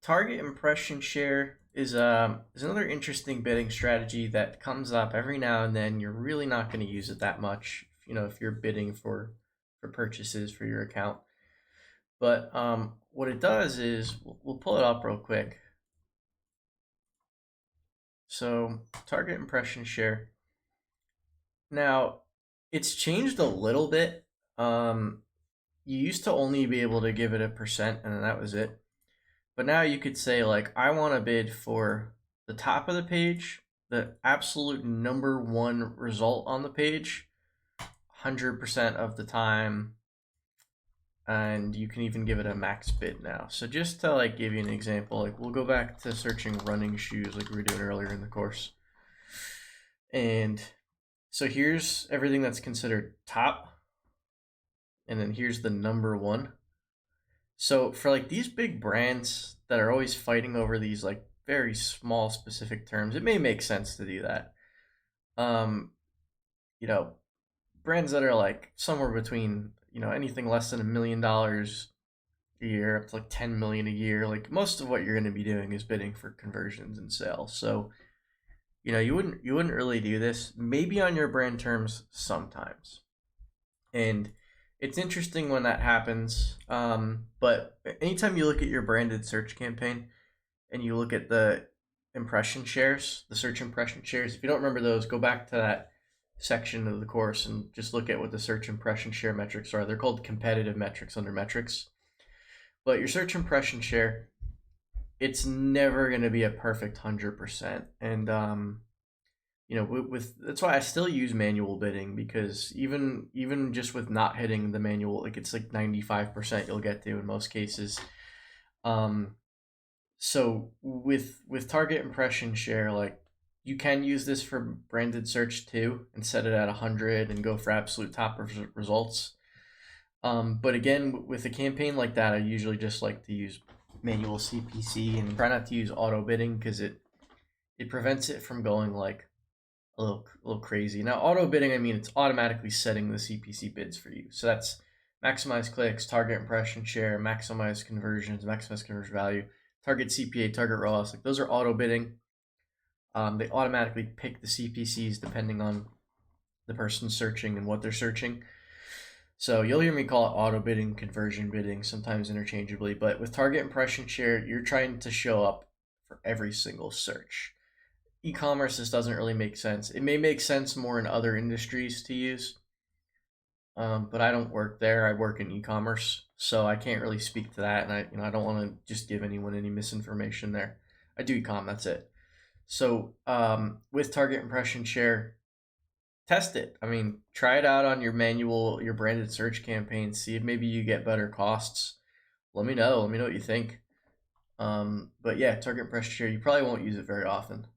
target impression share is another interesting bidding strategy that comes up every now and then. You're really not going to use it that much, if you're bidding for purchases for your account. But what it does is we'll pull it up real quick. So target impression share. Now it's changed a little bit. You used to only be able to give it a percent, and then that was it. But now you could say, like, I want to bid for the top of the page, the absolute number one result on the page, 100% of the time. And you can even give it a max bid now. So just to like give you an example, like we'll go back to searching running shoes like we were doing earlier in the course. And so here's everything that's considered top. And then here's the number one. So for like these big brands that are always fighting over these like very small specific terms, it may make sense to do that. Um, you know, Brands that are like somewhere between, anything less than $1 million a year up to like 10 million a year, like most of what you're going to be doing is bidding for conversions and sales. So, you wouldn't really do this, maybe on your brand terms sometimes. And it's interesting when that happens. But anytime you look at your branded search campaign and you look at the impression shares, the search impression shares, if you don't remember those, go back to that section of the course and just look at what the search impression share metrics are. They're called competitive metrics under metrics. But your search impression share, it's never going to be a perfect 100%. And with that's why I still use manual bidding, because even just with not hitting the manual, like it's like 95% you'll get to in most cases. So with target impression share, like you can use this for branded search too and set it at 100 and go for absolute top results. But again, with a campaign like that, I usually just like to use manual CPC and try not to use auto bidding, because it prevents it from going like a little crazy. Now, auto bidding, I mean, it's automatically setting the CPC bids for you. So that's maximize clicks, target impression share, maximize conversions, maximize conversion value, target CPA, target ROAS. Like those are auto bidding. They automatically pick the CPCs depending on the person searching and what they're searching. So you'll hear me call it auto bidding, conversion bidding, sometimes interchangeably. But with target impression share, you're trying to show up for every single search. E-commerce, this doesn't really make sense. It may make sense more in other industries to use, but I don't work there. I work in e-commerce, so I can't really speak to that. And I don't want to just give anyone any misinformation there. I do e-com, that's it. So with target impression share, test it. I mean, try it out on your branded search campaign. See if maybe you get better costs. Let me know. Let me know what you think. But yeah, target impression share, you probably won't use it very often.